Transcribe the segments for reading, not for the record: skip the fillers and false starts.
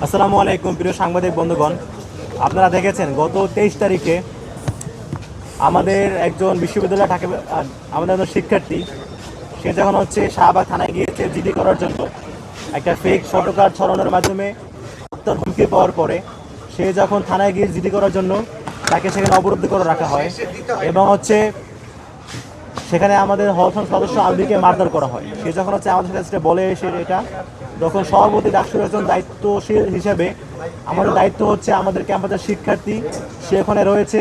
আসসালামু আলাইকুম প্রিয় সাংবাদিক বন্ধুগণ, আপনারা দেখেছেন গত 23 তারিখে আমাদের একজন বিশ্ববিদ্যালয়ে থাকে আমাদের একজন শিক্ষার্থী, সে যখন শাহবাগ থানায় গিয়েছে জিডি করার জন্য একটা ফেক ফটো কার্ড ছড়ানোর মাধ্যমে হত্যার হুমকি পাওয়ার পরে সে যখন থানায় গিয়ে জিডি করার জন্য তাকে সেখানে অবরুদ্ধ করে রাখা হয় এবং সেখানে আমাদের হলফান সদস্য আলবিকে মারধর করা হয়। সে যখন আমাদের কাছে বলে এসে এটা, তখন সভাপতি ডাকসুর একজন দায়িত্বশীল হিসেবে আমাদের দায়িত্ব হচ্ছে আমাদের ক্যাম্পাসের শিক্ষার্থী সে ওখানে রয়েছে,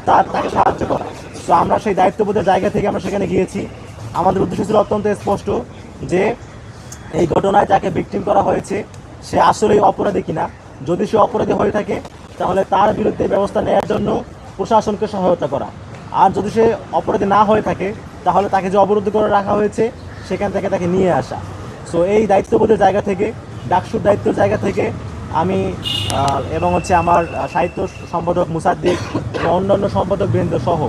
তাকে সাহায্য করা। তো আমরা সেই দায়িত্ববোধের জায়গা থেকে আমরা সেখানে গিয়েছি। আমাদের উদ্দেশ্য ছিল অত্যন্ত স্পষ্ট যে এই ঘটনায় যাকে ভিকটিম করা হয়েছে সে আসলেই অপরাধী কিনা। যদি সে অপরাধী হয়ে থাকে তাহলে তার বিরুদ্ধে ব্যবস্থা নেওয়ার জন্য প্রশাসনকে সহায়তা করা, আর যদি সে অপরাধী না হয়ে থাকে তাহলে তাকে যে অবরুদ্ধ করে রাখা হয়েছে সেখান থেকে তাকে নিয়ে আসা। সো এই দায়িত্ববোধের জায়গা থেকে, ডাকসুর দায়িত্বের জায়গা থেকে আমি এবং আমার সাহিত্য সম্পাদক মুসাদ্দিক এবং অন্যান্য সম্পাদক বৃন্দ সহ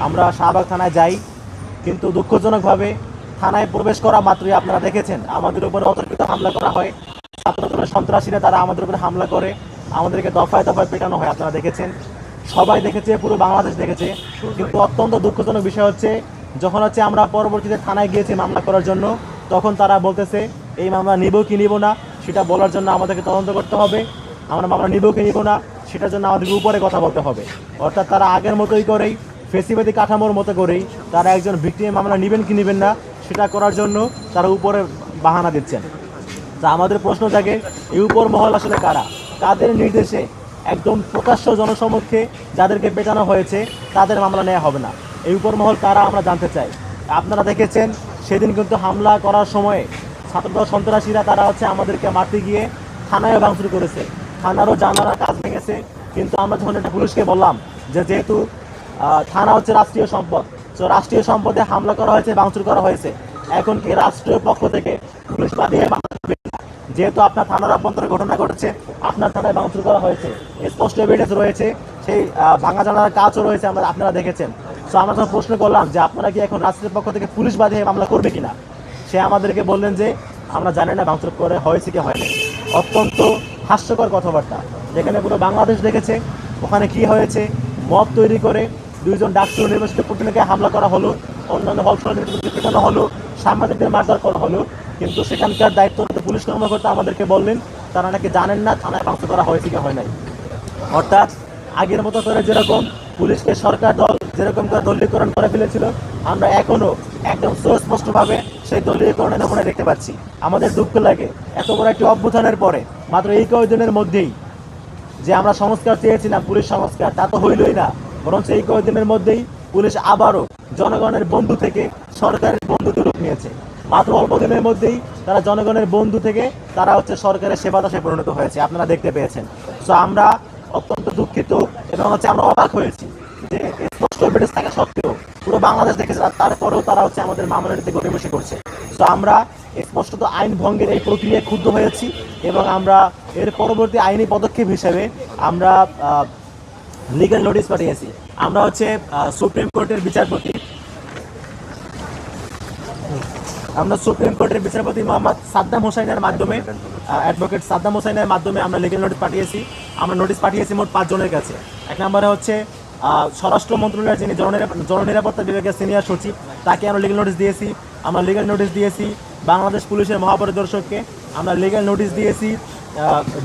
আমরা শাহবাগ থানায় যাই। কিন্তু দুঃখজনকভাবে থানায় প্রবেশ করা মাত্রই আপনারা দেখেছেন আমাদের উপরে অতর্কিত হামলা করা হয়। ছাত্রদলের সন্ত্রাসীরা তারা আমাদের উপরে হামলা করে, আমাদেরকে দফায় দফায় পেটানো হয়। আপনারা দেখেছেন, সবাই দেখেছে, পুরো বাংলাদেশ দেখেছে। কিন্তু অত্যন্ত দুঃখজনক বিষয় হচ্ছে যখন আমরা পরবর্তীতে থানায় গিয়েছি মামলা করার জন্য, তখন তারা বলতেছে এই মামলা নিব কি নিব না সেটা বলার জন্য আমাদেরকে তদন্ত করতে হবে, আমরা মামলা নিব কি নিব না সেটার জন্য আমাদেরকে উপরে কথা বলতে হবে। অর্থাৎ তারা আগের মতোই করেই, ফেসিবাদী কাঠামোর মতো করেই তারা একজন ভিকটিমের মামলা নেবেন কি নেবেন না সেটা করার জন্য তারা উপরে বাহানা দিচ্ছেন। তা আমাদের প্রশ্ন থাকে, এই উপর মহল আসলে কারা, কাদের নির্দেশে একদম প্রকাশ্য জনসমক্ষে যাদেরকে পেটানো হয়েছে তাদের মামলা নেওয়া হবে না? এই উপর মহল কারা আমরা জানতে চাই। আপনারা দেখেছেন সেদিন কিন্তু হামলা করার সময় ছাত্রদল সন্ত্রাসীরা তারা আমাদেরকে মারতে গিয়ে থানায় ভাঙচুর করেছে, থানারও জানারা কাজ ভেঙেছে। কিন্তু আমরা যখন এটা পুলিশকে বললাম যে যেহেতু থানা রাষ্ট্রীয় সম্পদ, তো রাষ্ট্রীয় সম্পদে হামলা করা হয়েছে, ভাঙচুর করা হয়েছে, এখন কি রাষ্ট্রীয় পক্ষ থেকে পুলিশ বাদিয়ে যেহেতু আপনার থানার অভ্যন্তরে ঘটনা ঘটেছে, আপনার থানায় ভাঙচুর করা হয়েছে, স্পষ্ট এভিডেন্স রয়েছে, সেই ভাঙা জানার কাজও রয়েছে, আপনারা দেখেছেন। তো আমরা যখন প্রশ্ন করলাম যে আপনারা কি এখন রাষ্ট্রের পক্ষ থেকে পুলিশ বাদিয়ে মামলা করবে কিনা, সে আমাদেরকে বললেন যে আমরা জানি না ভাঙচুর করে হয়েছে কি হয়নি। অত্যন্ত হাস্যকর কথাবার্তা, যেখানে পুরো বাংলাদেশ দেখেছে ওখানে কি হয়েছে। মব তৈরি করে দুইজন ডাকসু নির্বাচিত প্রতিনিধিকে হামলা করা হলো, অন্যান্য হল পেটানো হলো, সাংবাদিকদের মারধর করা হলো। কিন্তু সেখানকার দায়িত্বরত পুলিশ কর্মকর্তা আমাদেরকে বললেন তারা নাকি জানেন না থানায় ভাঙচুর করা হয়েছে কি হয় নাই। অর্থাৎ আগের মতো করে যেরকম পুলিশকে সরকার দল যেরকম করে দলীয়করণ করে ফেলেছিল, আমরা এখনো একদম সুস্পষ্টভাবে সেই দলীয়করণের নমুনা দেখতে পাচ্ছি। আমাদের দুঃখ লাগে এত বড় একটি অভ্যুত্থানের পরে মাত্র এই কয়েকদিনের মধ্যেই যে আমরা সংস্কার চেয়েছিলাম, পুলিশ সংস্কার, তা তো হইলই না, বরং এই কয়েকদিনের মধ্যেই পুলিশ আবারও জনগণের বন্ধু থেকে সরকারের বন্ধুতে রূপ নিয়েছে। মাত্র অল্প দিনের মধ্যেই তারা জনগণের বন্ধু থেকে তারা সরকারের সেবাদাসে পরিণত হয়েছে, আপনারা দেখতে পেয়েছেন। তো আমরা অত্যন্ত দুঃখিত এবং আমরা অবাক হয়েছি যে স্পষ্ট এভিডেন্স থাকা সত্ত্বেও পুরো বাংলাদেশ দেখেছে, তারপরেও তারা আমাদের মামলার দিকে গতিবেশি করছে। তো আমরা স্পষ্টত আইন ভঙ্গের এই প্রক্রিয়ায় ক্ষুব্ধ হয়েছি এবং আমরা এর পরবর্তী আইনি পদক্ষেপ হিসেবে আমরা লিগ্যাল নোটিশ পাঠিয়েছি। আমরা সুপ্রিম কোর্টের বিচারপতি মোহাম্মদ সাদ্দাম হোসাইনের মাধ্যমে, অ্যাডভোকেট সাদ্দাম হোসাইনের মাধ্যমে আমরা লিগ্যাল নোটিশ পাঠিয়েছি। আমরা নোটিশ পাঠিয়েছি মোট 5 জনের কাছে। এক নম্বরে স্বরাষ্ট্র মন্ত্রণালয়ের যিনি জননিরাপত্তা বিভাগের সিনিয়র সচিব, তাকে আমরা লিগ্যাল নোটিশ দিয়েছি। আমরা লিগ্যাল নোটিশ দিয়েছি বাংলাদেশ পুলিশের মহাপরিদর্শককে, আমরা লিগ্যাল নোটিশ দিয়েছি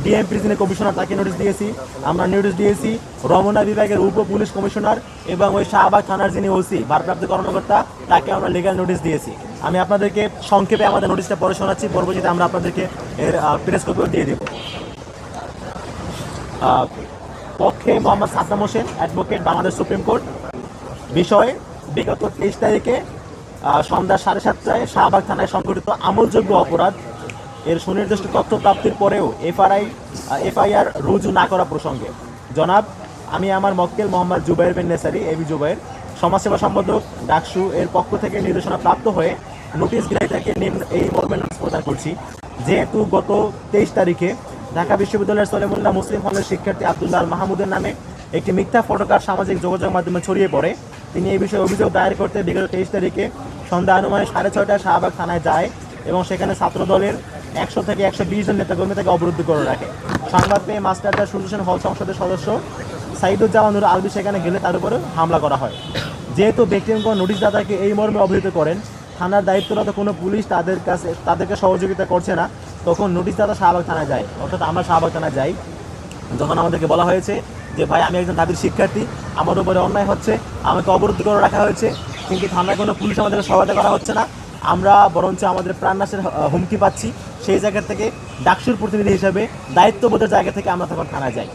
ডিএমপি যিনি কমিশনার, তাকে নোটিশ দিয়েছি। আমরা নোটিশ দিয়েছি রমনা বিভাগের উপ পুলিশ কমিশনার এবং ওই শাহবাগ থানার যিনি ওসি ভারপ্রাপ্ত কর্মকর্তা, তাকে আমরা লিগ্যাল নোটিশ দিয়েছি। আমি আপনাদেরকে সংক্ষেপে আমাদের নোটিশটা পড়ে শোনাচ্ছি, পরবর্তীতে আমরা আপনাদেরকে এর প্রেস কপিও দিয়ে দেব। পক্ষে Mohammad Saddam Hossain, advocate, Bangladesh supreme court. বিষয়ে বিগত 23 তারিখে সন্ধ্যা 7:30টায় শাহবাগ থানায় সংঘটিত আমলযোগ্য অপরাধ এর সুনির্দিষ্ট তথ্য প্রাপ্তির পরেও এফআইআর রুজু না করা প্রসঙ্গে জনাব আমি আমার মক্কেল মোহাম্মদ জুবাইর বিন নেসারি, এবি জুবাইর, সমাজসেবা সম্পাদক ডাকসু এর পক্ষ থেকে নির্দেশনা প্রাপ্ত হয়ে নোটিশ গ্রাহীতাকে এই মর্মে নোটিশ প্রদান করছি। যেহেতু গত 23 তারিখে ঢাকা বিশ্ববিদ্যালয়ের সলিমুল্লাহ মুসলিম হলের শিক্ষার্থী আব্দুল্লাহ মাহমুদের নামে একটি মিথ্যা ফটোকার্ড সামাজিক যোগাযোগ মাধ্যমে ছড়িয়ে পড়ে, তিনি এই বিষয়ে অভিযোগ দায়ের করতে বিগত 23 তারিখে সন্ধ্যা অনুমানে 6:30টায় শাহবাগ থানায় যায় এবং সেখানে ছাত্রদলের 100 থেকে 120 জন নেতাকর্মী তাকে অবরুদ্ধ করে রাখে। সংবাদ পেয়ে মাস্টারদা সুদর্শন হল সংসদের সদস্য সাইদুজ্জামানুর আলবি সেখানে গেলে তার উপরে হামলা করা হয়। যেহেতু ব্যক্তিগণ নোটিশদাতাকে এই মর্মে অবহিত করেন থানার দায়িত্বরত কোনো পুলিশ তাদেরকে সহযোগিতা করছে না, তখন নোটিশদাতা শাহবাগ থানায় যায়। অর্থাৎ আমরা শাহবাগ থানায় যাই। যখন আমাদেরকে বলা হয়েছে যে ভাই আমি একজন দাবির শিক্ষার্থী, আমার উপরে অন্যায় হচ্ছে, আমাকে অবরুদ্ধ করে রাখা হয়েছে, কিন্তু থানায় কোনো পুলিশ আমাদেরকে সহায়তা করা হচ্ছে না, আমরা বরঞ্চ আমাদের প্রাণনাশের হুমকি পাচ্ছি, সেই জায়গা থেকে ডাকসুর প্রতিনিধি হিসেবে দায়িত্ববোধের জায়গা থেকে আমরা তখন থানায় যাই।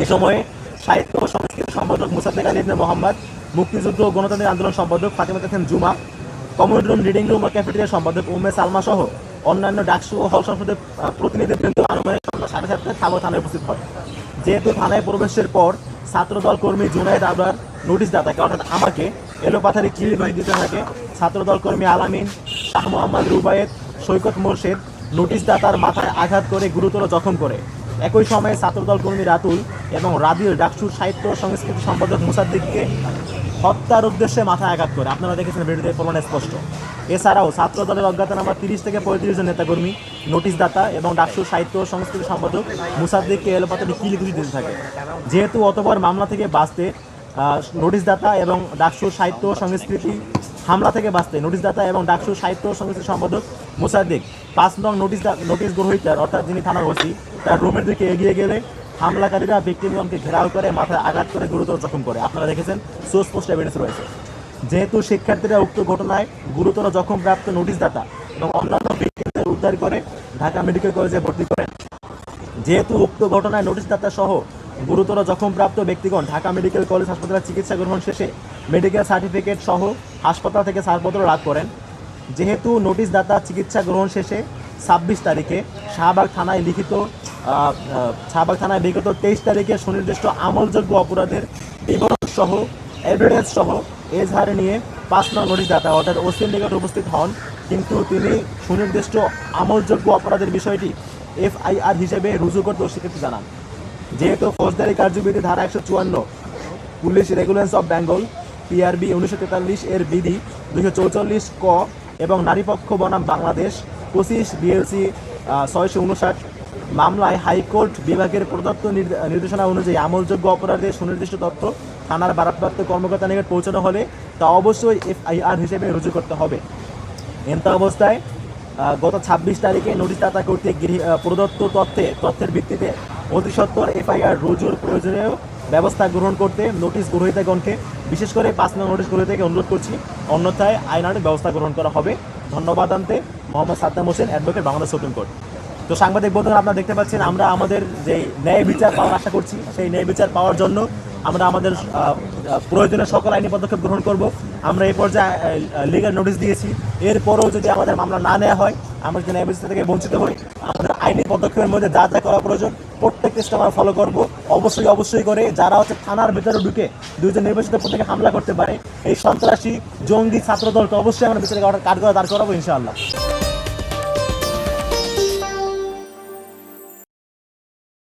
এই সময়ে সাহিত্য ও সংস্কৃতি সম্পাদক মুসাদ্দেক আলী ইবনে মোহাম্মদ, মুক্তিযুদ্ধ ও গণতান্ত্রিক আন্দোলন সম্পাদক ফাতেমা হোসেন জুমা, কমোড রুম, রিডিং রুম ও ক্যাফেটেরিয়া সম্পাদক উম্মে সালমা সহ অন্যান্য ডাকসু ও হল সংসদের প্রতিনিধিবৃন্দ আনুমানিক সন্ধ্যা 7:30টায় সাভার থানায় উপস্থিত হয়। যেহেতু থানায় প্রবেশের পর ছাত্রদল কর্মী জুনায়েদ আবরার নোটিশদাতাকে অর্থাৎ আমাকে এলোপাথারি কিল দিতে থাকে, ছাত্রদল কর্মী আলামিন, শাহ মোহাম্মদ রুবায়েত, সৈকত মোর্শেদ নোটিশদাতার মাথায় আঘাত করে গুরুতর জখম করে। একই সময়ে ছাত্রদল কর্মী রাতুল এবং রাবিউল ডাকসুর সাহিত্য ও সংস্কৃতি সম্পাদক মুসাদ্দিককে হত্যার উদ্দেশ্যে মাথায় আঘাত করে। আপনারা দেখেছেন ভিডিওতে প্রমাণ স্পষ্ট। এছাড়াও ছাত্রদলের অজ্ঞাতনামা 30 থেকে 35 জন নেতাকর্মী নোটিশদাতা এবং ডাকসুর সাহিত্য ও সংস্কৃতি সম্পাদক মুসাদ্দিককে এলোপাতারি কিলিগুলি দিতে থাকে। যেহেতু অতবার মামলা থেকে বাঁচতে নোটিশদাতা এবং ডাকসুর সাহিত্য ও সংস্কৃতি হামলা থেকে বাঁচতে নোটিশদাতা এবং ডাকসুর সাহিত্য ও সংস্কৃতি সম্পাদক মুসাদ্দিক 5 নং নোটিশ গ্রহীতার অর্থাৎ যিনি থানার ওসি তার রুমের দিকে এগিয়ে গেলে হামলাকারীরা ব্যক্তিগণকে ঘেরাও করে মাথায় আঘাত করে গুরুতর জখম করে। আপনারা দেখেছেন, সুস্পষ্ট এভিডেন্স রয়েছে। যেহেতু শিক্ষার্থীরা উক্ত ঘটনায় গুরুতর জখমপ্রাপ্ত নোটিশদাতা এবং অন্যান্য ব্যক্তিদের উদ্ধার করে ঢাকা মেডিকেল কলেজে ভর্তি করেন। যেহেতু উক্ত ঘটনায় নোটিশদাতা সহ গুরুতর জখমপ্রাপ্ত ব্যক্তিগণ ঢাকা মেডিকেল কলেজ হাসপাতালে চিকিৎসা গ্রহণ শেষে মেডিকেল সার্টিফিকেট সহ হাসপাতাল থেকে ছাড়পত্র লাভ করেন। যেহেতু নোটিশদাতা চিকিৎসা গ্রহণ শেষে 26 তারিখে শাহবাগ থানায় বিগত 23 তারিখে সুনির্দিষ্ট আমলযোগ্য অপরাধের বিবরণ সহ এভিডেন্স সহ এজাহার নিয়ে 5 নং নোটিশদাতা অর্থাৎ ওসির নিকট উপস্থিত হন, কিন্তু তিনি সুনির্দিষ্ট আমলযোগ্য অপরাধের বিষয়টি FIR হিসেবে রুজু করতে অস্বীকৃতি জানান। যেহেতু ফৌজদারি কার্যবিধি ধারা 154 police regulations of Bengal PRB 1943 এর বিধি 244 ক এবং নারীপক্ষ বনাম বাংলাদেশ 25 BLC 659 মামলায় হাইকোর্ট বিভাগের প্রদত্ত নির্দেশনা অনুযায়ী আমলযোগ্য অপরাধের সুনির্দিষ্ট তথ্য থানার ভারপ্রাপ্ত কর্মকর্তা নিকট পৌঁছানো হলে তা অবশ্যই FIR হিসেবে রুজু করতে হবে। এমতা অবস্থায় গত 26 তারিখে নোটিশদাতা কর্তৃক প্রদত্ত তথ্যের ভিত্তিতে অতি সত্বর FIR রুজুর প্রয়োজনীয় ব্যবস্থা গ্রহণ করতে নোটিশ গ্রহীতাগণকে বিশেষ করে 5 নং নোটিশ গ্রহীতাকে অনুরোধ করছি, অন্যথায় আইনানুগ ব্যবস্থা গ্রহণ করা হবে। ধন্যবাদ আনতে Mohammad Saddam Hossain, advocate, Bangladesh supreme court. তো সাংবাদিক বন্ধুরা, আপনারা দেখতে পাচ্ছেন আমরা আমাদের যে ন্যায় বিচার পাওয়ার আশা করছি, সেই ন্যায় বিচার পাওয়ার জন্য আমরা আমাদের প্রয়োজনীয় সকল আইনি পদক্ষেপ গ্রহণ করব। আমরা এই পর্যায়ে লিগাল নোটিশ দিয়েছি, এরপরেও যদি আমাদের মামলা না নেওয়া হয়, আমরা যদি ন্যায় বিচার থেকে বঞ্চিত হই, আমাদের আইনি পদক্ষেপের মধ্যে যা যা করা প্রয়োজন প্রত্যেকটা স্টেপ আমরা ফলো করবো। অবশ্যই করে যারা থানার ভিতরে ঢুকে 2 জন নির্বাচিত প্রত্যেকে হামলা করতে পারে, এই সন্ত্রাসী জঙ্গি ছাত্রদলকে অবশ্যই আমরা বিচারে কাঠগড়ায় দাঁড় করাবো ইনশাআল্লাহ।